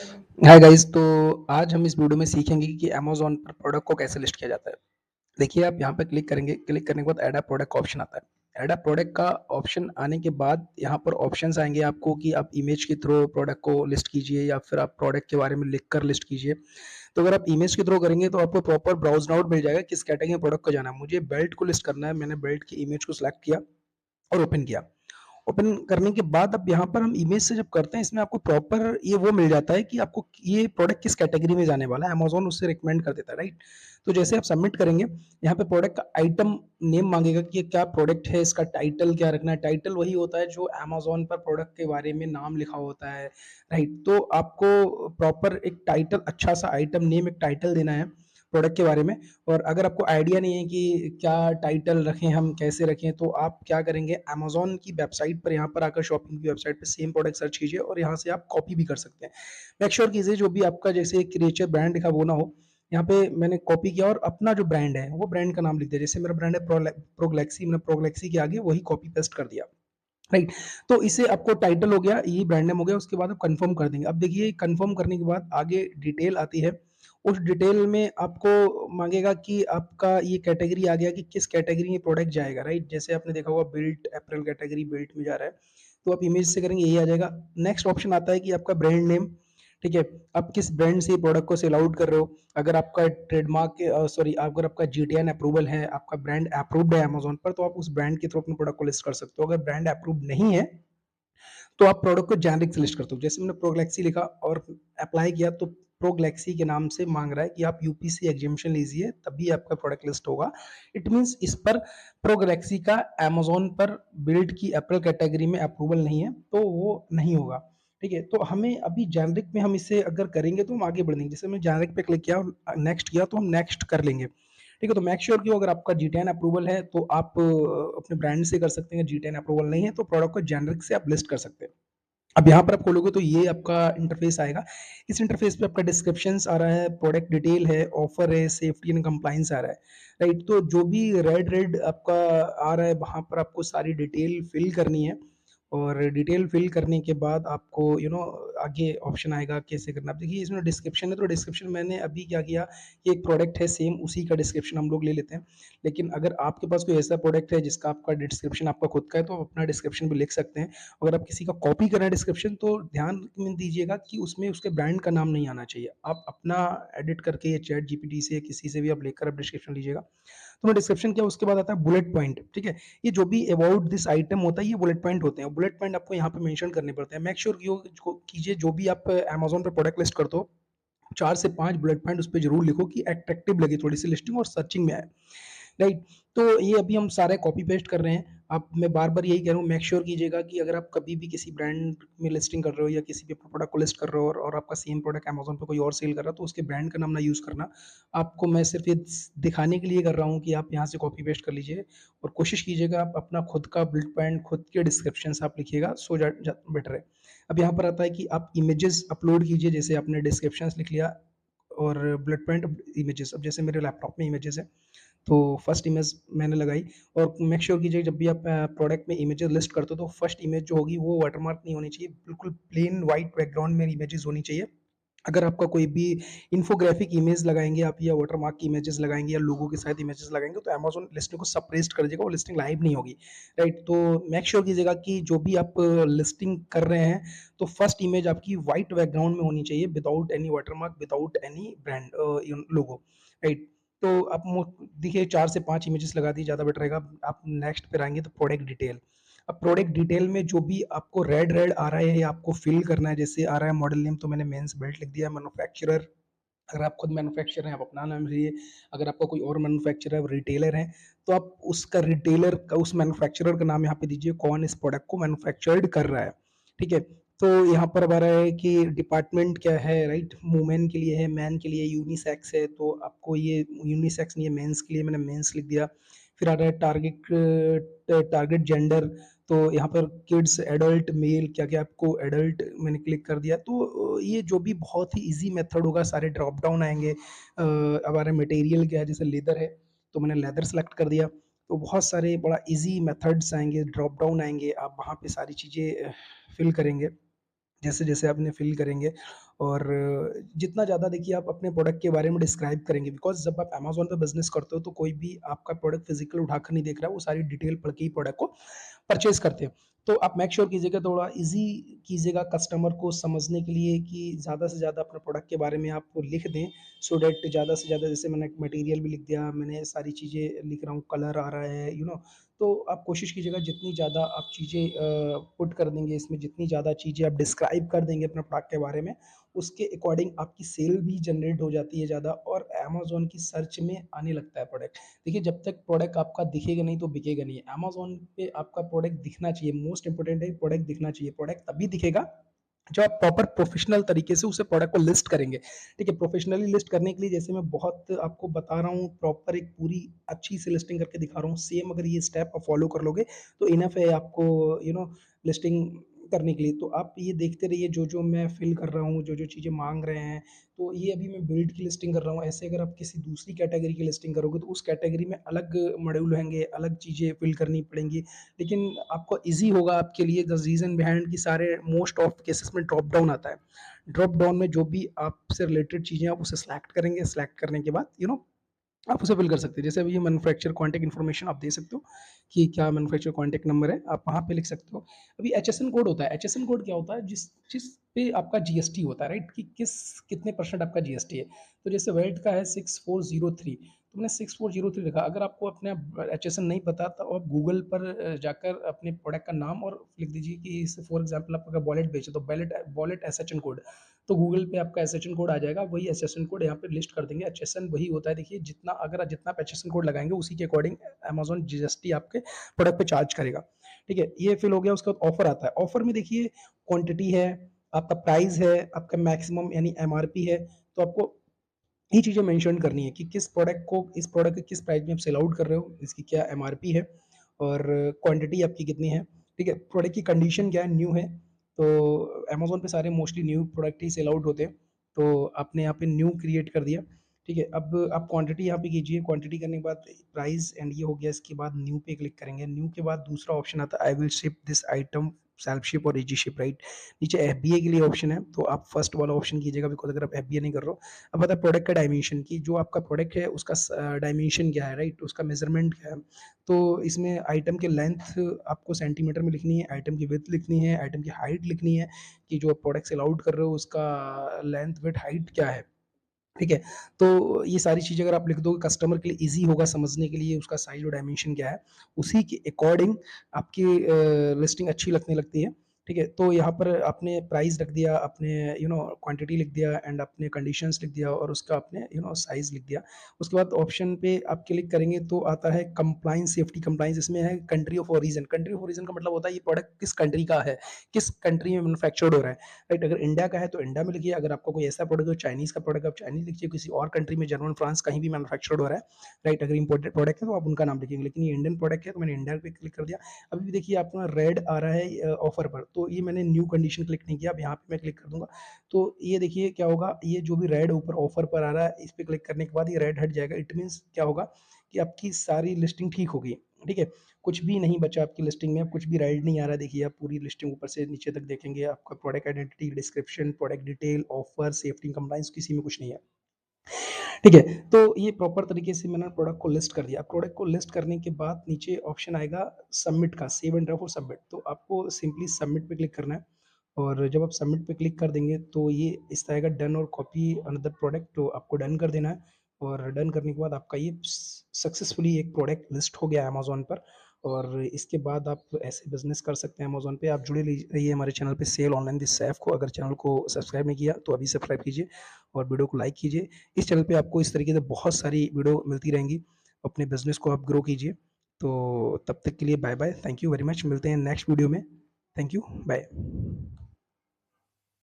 Hi guys. तो आज हम इस वीडियो में सीखेंगे कि अमेज़न पर प्रोडक्ट को कैसे लिस्ट किया जाता है। देखिए, आप यहाँ पे क्लिक करेंगे, क्लिक करने के बाद ऐड अ प्रोडक्ट का ऑप्शन आता है। ऐड अ प्रोडक्ट का ऑप्शन आने के बाद यहाँ पर ऑप्शंस आएंगे आपको कि आप इमेज के थ्रू प्रोडक्ट को लिस्ट कीजिए या फिर आप प्रोडक्ट के बारे में लिखकर लिस्ट कीजिए। तो अगर आप इमेज के थ्रू करेंगे तो आपको प्रॉपर ब्राउज आउट मिल जाएगा किस कैटेगरी में प्रोडक्ट को जाना है। मुझे बेल्ट को लिस्ट करना है, मैंने बेल्ट की इमेज को सिलेक्ट किया और ओपन किया। ओपन करने के बाद अब यहाँ पर हम इमेज से जब करते हैं, इसमें आपको प्रॉपर ये वो मिल जाता है कि आपको ये प्रोडक्ट किस कैटेगरी में जाने वाला है। अमेज़न उससे रिकमेंड कर देता है, राइट? तो जैसे आप सबमिट करेंगे, यहाँ पे प्रोडक्ट का आइटम नेम मांगेगा कि ये क्या प्रोडक्ट है, इसका टाइटल क्या रखना है। टाइटल वही होता है जो अमेज़न पर प्रोडक्ट के बारे में नाम लिखा होता है, राइट? तो आपको प्रॉपर एक टाइटल, अच्छा सा आइटम नेम, एक टाइटल देना है प्रोडक्ट के बारे में। और अगर आपको आइडिया नहीं है कि क्या टाइटल रखें, हम कैसे रखें, तो आप क्या करेंगे, अमेज़न की वेबसाइट पर यहाँ पर आकर शॉपिंग की वेबसाइट पे सेम प्रोडक्ट सर्च कीजिए और यहाँ से आप कॉपी भी कर सकते हैं। मेक श्योर कीजिए जो भी आपका जैसे क्रिएचर ब्रांड लिखा वो ना हो। यहाँ पे मैंने कॉपी किया और अपना जो ब्रांड है वो ब्रांड का नाम लिख दिया। जैसे मेरा ब्रांड है प्रोगैलेक्सी, मैंने प्रोगैलेक्सी के आगे वही कॉपी पेस्ट कर दिया, राइट? तो इससे आपको टाइटल हो गया, ये ब्रांड नेम हो गया। उसके बाद आप कंफर्म कर देंगे। अब देखिए, कंफर्म करने के बाद आगे डिटेल आती है। उस डिटेल में आपको मांगेगा कि आपका ये कैटेगरी आ गया कि किस कैटेगरी में प्रोडक्ट जाएगा, राइट? जैसे आपने देखा होगा बिल्ट अप्रैल कैटेगरी बिल्ट में जा रहा है, तो आप इमेज से करेंगे, यही आ जाएगा। नेक्स्ट ऑप्शन आता है कि आपका ब्रांड नेम, ठीक है? आप किस ब्रांड से प्रोडक्ट को सेल आउट कर रहे हो। अगर आपका ट्रेडमार्क सॉरी, अगर आपका जीटीएन अप्रूवल है, आपका ब्रांड अप्रूव्ड है अमेज़न पर, तो आप उस ब्रांड के थ्रू अपने प्रोडक्ट को लिस्ट कर सकते हो। अगर ब्रांड अप्रूव्ड नहीं है, तो आप प्रोडक्ट को जेनेरिक से लिस्ट करते हो। जैसे मैंने प्रोगैलेक्सी लिखा और अप्लाई किया, तो प्रोगैलेक्सी के नाम से मांग रहा है कि आप यूपीसी एग्जामिशन लीजिए, तभी आपका प्रोडक्ट लिस्ट होगा। इट मीन्स इस पर प्रोगैलेक्सी का अमेज़न पर बिल्ड की अप्रैल कैटेगरी में अप्रूवल नहीं है, तो वो नहीं होगा, ठीक है? तो हमें अभी जेनेरिक में हम इसे अगर करेंगे तो हम आगे बढ़ेंगे। जैसे मैं जेनेरिक पे क्लिक किया और नेक्स्ट किया, तो हम नेक्स्ट कर लेंगे, ठीक है? तो मेक श्योर कि अगर आपका जी10 अप्रूवल है तो आप अपने ब्रांड से कर सकते हैं। जी10 अप्रूवल नहीं है तो प्रोडक्ट को जेनेरिक से आप लिस्ट कर सकते हैं। अब यहाँ पर आप खोलोगे तो ये आपका इंटरफेस आएगा। इस इंटरफेस पे आपका डिस्क्रिप्शंस आ रहा है, प्रोडक्ट डिटेल है, ऑफर है, सेफ्टी एंड कंप्लायंस आ रहा है, राइट? तो जो भी रेड रेड आपका आ रहा है, वहाँ पर आपको सारी डिटेल फिल करनी है। और डिटेल फिल करने के बाद आपको आगे ऑप्शन आएगा कैसे करना। अब देखिए, इसमें डिस्क्रिप्शन है, तो डिस्क्रिप्शन मैंने अभी क्या किया कि एक प्रोडक्ट है सेम, उसी का डिस्क्रिप्शन हम लोग ले लेते हैं। लेकिन अगर आपके पास कोई ऐसा प्रोडक्ट है जिसका आपका डिस्क्रिप्शन आपका खुद का है, तो आप अपना डिस्क्रिप्शन भी लिख सकते हैं। अगर आप किसी का कॉपी कर रहे हैं डिस्क्रिप्शन, तो ध्यान में दीजिएगा कि उसमें उसके ब्रांड का नाम नहीं आना चाहिए। आप अपना एडिट करके या चैट जीपीटी से किसी से भी आप लेकर आप डिस्क्रिप्शन लीजिएगा। तो मैं डिस्क्रिप्शन क्या, उसके बाद आता है बुलेट पॉइंट, ठीक है? ये जो भी अबाउट दिस आइटम होता है, ये बुलेट पॉइंट होते हैं। बुलेट पॉइंट आपको यहाँ पे मेंशन करने पड़ते हैं। मेक श्योर कीजिए जो भी आप अमेज़न पे प्रोडक्ट लिस्ट करते हो, 4 से 5 बुलेट पॉइंट उस पे ज़रूर लिखो कि अट्रैक्टिव लगे थोड़ी-सी लिस्टिंग और सर्चिंग में आए, राइट? तो ये अभी हम सारे कॉपी पेस्ट कर रहे हैं। अब मैं बार-बार यही कह रहा हूँ, मेक श्योर कीजिएगा कि अगर आप कभी भी किसी ब्रांड में लिस्टिंग कर रहे हो या किसी भी प्रोडक्ट को लिस्ट कर रहे हो और आपका सेम प्रोडक्ट अमेज़न पे कोई और सेल कर रहा है, तो उसके ब्रांड का नाम ना यूज़ करना। आपको मैं सिर्फ़ ये दिखाने के लिए कर रहा हूँ कि आप यहाँ से कॉपी पेस्ट कर लीजिए और कोशिश कीजिएगा आप अपना खुद का बुलेट पॉइंट, खुद के डिस्क्रिप्शंस आप लिखिएगा, सो दैट बेटर है। अब यहाँ पर आता है कि आप इमेजेस अपलोड कीजिए। जैसे आपने डिस्क्रिप्शंस लिख लिया और बुलेट पॉइंट इमेजेस। अब जैसे मेरे लैपटॉप में इमेजेस है, तो फर्स्ट इमेज मैंने लगाई। और मेक श्योर कीजिए जब भी आप प्रोडक्ट में इमेजेस लिस्ट करते हो, तो फर्स्ट इमेज जो होगी वो वाटरमार्क नहीं होनी चाहिए, बिल्कुल प्लेन वाइट बैकग्राउंड में इमेजेस होनी चाहिए। अगर आपका कोई भी इन्फोग्राफिक इमेज लगाएंगे आप, या वाटरमार्क की इमेजेस लगाएंगे, या लोगों के साथ इमेजेस लगाएंगे, तो अमेजोन लिस्टिंग को सप्रेस्ड कर देगा, वो लिस्टिंग लाइव नहीं होगी, राइट? तो मेक श्योर कीजिएगा कि जो भी आप लिस्टिंग कर रहे हैं, तो फर्स्ट इमेज आपकी वाइट बैकग्राउंड में होनी चाहिए, without any watermark, without any brand logo, right? तो आप देखिए 4 से 5 इमेजेस लगा दी, ज़्यादा बेटर रहेगा। आप नेक्स्ट पे आएंगे तो प्रोडक्ट डिटेल। अब प्रोडक्ट डिटेल में जो भी आपको रेड रेड आ रहा है या आपको फिल करना है, जैसे आ रहा है मॉडल नेम, तो मैंने मेंस बेल्ट लिख दिया। मैन्युफैक्चरर, अगर आप खुद मैन्युफैक्चरर हैं, आप अपना नाम लिखिए। अगर आपका कोई और मैन्युफैक्चरर है, रिटेलर है, तो आप उसका रिटेलर का, उस मैन्युफैक्चरर का नाम यहाँ पे दीजिए, कौन इस प्रोडक्ट को मैन्युफैक्चर्ड कर रहा है, ठीक है? तो यहाँ पर अब आ रहा है कि डिपार्टमेंट क्या है, राइट? वुमेन के लिए है, मैन के लिए, यूनिसेक्स है, तो आपको ये यूनिसेक्स नहीं है, मेंस के लिए, मैंने मेंस लिख दिया। फिर आ रहा है टारगेट जेंडर, तो यहाँ पर किड्स, एडल्ट, मेल, क्या क्या आपको एडल्ट मैंने क्लिक कर दिया। तो ये जो भी बहुत ही इजी मेथड होगा, सारे ड्रॉप डाउन आएंगे। अब हमारे मटेरियल क्या है, जैसे लेदर है, तो मैंने लेदर सेलेक्ट कर दिया। तो बहुत सारे बड़ा इजी मेथड्स आएंगे, ड्रॉप डाउन आएंगे, आप वहाँ पे सारी चीज़ें फिल करेंगे जैसे जैसे आपने फिल करेंगे। और जितना ज़्यादा देखिए आप अपने प्रोडक्ट के बारे में डिस्क्राइब करेंगे, बिकॉज़ जब आप अमेज़न पे बिज़नेस करते हो तो कोई भी आपका प्रोडक्ट फिज़िकल उठाकर नहीं देख रहा है, वो सारी डिटेल पढ़ के ही प्रोडक्ट को परचेज़ करते हैं। तो आप मेक श्योर कीजिएगा, थोड़ा ईज़ी कीजिएगा कस्टमर को समझने के लिए कि ज़्यादा से ज़्यादा अपने प्रोडक्ट के बारे में आप लिख दें, सो दैट ज़्यादा से ज़्यादा, जैसे मैंने मटेरियल भी लिख दिया, मैंने सारी चीज़ें लिख रहा हूँ, कलर आ रहा है, तो आप कोशिश कीजिएगा जितनी ज़्यादा आप चीज़ें पुट कर देंगे इसमें, जितनी ज़्यादा चीज़ें आप डिस्क्राइब कर देंगे अपने प्रोडक्ट के बारे में, उसके अकॉर्डिंग आपकी सेल भी जनरेट हो जाती है ज़्यादा और अमेज़न की सर्च में आने लगता है प्रोडक्ट। देखिए, जब तक प्रोडक्ट आपका दिखेगा नहीं तो बिकेगा नहीं। अमेज़न पे आपका प्रोडक्ट दिखना चाहिए, मोस्ट इम्पोर्टेंट है प्रोडक्ट दिखना चाहिए। प्रोडक्ट तभी दिखेगा जो आप प्रॉपर प्रोफेशनल तरीके से उसे प्रोडक्ट को लिस्ट करेंगे। ठीक है, प्रोफेशनली लिस्ट करने के लिए जैसे मैं बहुत आपको बता रहा हूँ, प्रॉपर एक पूरी अच्छी सी लिस्टिंग करके दिखा रहा हूँ, सेम अगर ये स्टेप आप फॉलो कर लोगे तो इनफ है आपको लिस्टिंग करने के लिए। तो आप ये देखते रहिए जो जो मैं फिल कर रहा हूँ, जो जो चीज़ें मांग रहे हैं, तो ये अभी मैं बिल्ड की लिस्टिंग कर रहा हूँ। ऐसे अगर आप किसी दूसरी कैटेगरी की लिस्टिंग करोगे तो उस कैटेगरी में अलग मॉड्यूल होंगे, अलग चीज़ें फिल करनी पड़ेंगी, लेकिन आपको ईज़ी होगा आपके लिए। द रीज़न बिहाइंड कि सारे मोस्ट ऑफ केसेस में ड्रॉप डाउन आता है। ड्रॉप डाउन में जो भी आपसे रिलेटेड चीज़ें आप उसे सेलेक्ट करेंगे, सेलेक्ट करने के बाद आप उसे फिल कर सकते हैं। जैसे अभी ये मैन्युफैक्चर कॉन्टैक्ट इन्फॉर्मेशन आप दे सकते हो कि क्या मैन्युफैक्चर कॉन्टैक्ट नंबर है, आप वहाँ पे लिख सकते हो। अभी एचएसएन कोड होता है, एचएसएन कोड क्या होता है, जिस जिस पे आपका जीएसटी होता है, राइट, कि कितने परसेंट आपका जीएसटी है। तो जैसे वैट का है 6403, तो मैंने 6403 लिखा। अगर आपको अपना एचएसएन नहीं पता तो आप गूगल पर जाकर अपने प्रोडक्ट का नाम और लिख दीजिए कि फॉर एग्जाम्पल आप अगर वॉलेट बेचे तो वॉलेट एसएचएन कोड, तो गूगल पे आपका एसएचएन कोड आ जाएगा, वही एसएचएन कोड यहाँ पे लिस्ट कर देंगे। एचएसएन वही होता है, देखिए जितना आप एचएसएन कोड लगाएंगे उसी के अकॉर्डिंग अमेज़न जीएसटी आपके प्रोडक्ट पे चार्ज करेगा। ठीक है, ये फिल हो गया। उसके बाद ऑफर आता है। ऑफर में देखिए क्वांटिटी है, आपका प्राइस है, आपका मैक्सिमम यानी एमआरपी है, तो आपको ये चीज़ें मेंशन करनी है कि इस प्रोडक्ट को किस प्राइस में आप सेल आउट कर रहे हो, इसकी क्या एमआरपी है और क्वांटिटी आपकी कितनी है। ठीक है, प्रोडक्ट की कंडीशन क्या है, न्यू है, तो अमेज़न पे सारे मोस्टली न्यू प्रोडक्ट ही सेल आउट होते हैं, तो आपने यहाँ पे न्यू क्रिएट कर दिया। ठीक है, अब आप क्वांटिटी यहाँ पे कीजिए, क्वांटिटी करने के बाद प्राइस एंड ये हो गया। इसके बाद न्यू पे क्लिक करेंगे। न्यू के बाद दूसरा ऑप्शन आता है, I will ship this item self ship और इजी शिप, राइट। नीचे एफबीए के लिए ऑप्शन है, तो आप फर्स्ट वाला ऑप्शन कीजिएगा, बिकॉज अगर आप एफबीए नहीं कर रहे हो। अब बता प्रोडक्ट का डायमेंशन, की जो आपका प्रोडक्ट है उसका डायमेंशन क्या है, राइट, उसका मेजरमेंट क्या है। तो इसमें आइटम की लेंथ आपको सेंटीमीटर में लिखनी है, आइटम की विड्थ लिखनी है, आइटम की हाइट लिखनी है, कि जो प्रोडक्ट सेल आउट कर रहे हो उसका लेंथ विड्थ हाइट क्या है। ठीक है, तो ये सारी चीज़ें अगर आप लिख दोगे कस्टमर के लिए ईज़ी होगा समझने के लिए, उसका साइज़ और डायमेंशन क्या है, उसी के अकॉर्डिंग आपकी लिस्टिंग अच्छी लगने लगती है। ठीक है, तो यहाँ पर आपने प्राइस रख दिया, आपने क्वांटिटी लिख दिया एंड आपने कंडीशंस लिख दिया और उसका आपने साइज़ लिख दिया। उसके बाद ऑप्शन पे आप क्लिक करेंगे तो आता है कंप्लायंस, सेफ्टी कंप्लायंस। इसमें है country of origin. Country of origin का मतलब होता है ये प्रोडक्ट किस कंट्री का है, किस कंट्री में मैन्युफैक्चर्ड हो रहा है, राइट। अगर इंडिया का है तो इंडिया में लिखिए, अगर आपका कोई ऐसा प्रोडक्ट है चाइनीज़ का प्रोडक्ट, आप चाइनीज़ लिखिए, किसी और कंट्री में जर्मन, फ्रांस कहीं भी मैन्युफैक्चर्ड हो रहा है, राइट। अगर इंपोर्टेड प्रोडक्ट है तो आप उनका नाम लिखेंगे, लेकिन ये इंडियन प्रोडक्ट है तो मैंने इंडिया पे क्लिक कर दिया। अभी भी देखिए आपका रेड आ रहा है ऑफर पर, तो ये मैंने न्यू कंडीशन क्लिक नहीं किया। अब यहाँ पे मैं क्लिक कर दूंगा तो ये देखिए क्या होगा, ये जो भी रेड ऊपर ऑफर पर आ रहा है इस पर क्लिक करने के बाद ये रेड हट जाएगा। इट मीन्स क्या होगा कि आपकी सारी लिस्टिंग ठीक होगी। ठीक है, कुछ भी नहीं बचा आपकी लिस्टिंग में, अब कुछ भी रेड नहीं आ रहा है। देखिए आप पूरी लिस्टिंग ऊपर से नीचे तक देखेंगे, आपका product identity, description, product detail, offer, safety, compliance, किसी में कुछ नहीं है। ठीक है, तो ये प्रॉपर तरीके से मैंने प्रोडक्ट को लिस्ट कर दिया। प्रोडक्ट को लिस्ट करने के बाद नीचे ऑप्शन आएगा सबमिट का, save and drive for submit. तो आपको सिंपली सबमिट पे क्लिक करना है और जब आप सबमिट पे क्लिक कर देंगे तो ये इस तरह का डन और कॉपी अनदर प्रोडक्ट, तो आपको डन कर देना है। और डन करने के बाद आपका ये सक्सेसफुली एक प्रोडक्ट लिस्ट हो गया अमेज़न पर। और इसके बाद आप ऐसे बिजनेस कर सकते हैं अमेज़न पे। आप जुड़े रहिए हमारे चैनल पे, सेल ऑनलाइन विद सैफ को। अगर चैनल को सब्सक्राइब नहीं किया तो अभी सब्सक्राइब कीजिए और वीडियो को लाइक कीजिए। इस चैनल पे आपको इस तरीके से बहुत सारी वीडियो मिलती रहेंगी। अपने बिजनेस को आप ग्रो कीजिए। तो तब तक के लिए bye bye, thank you very much. मिलते हैं नेक्स्ट वीडियो में। Thank you, bye.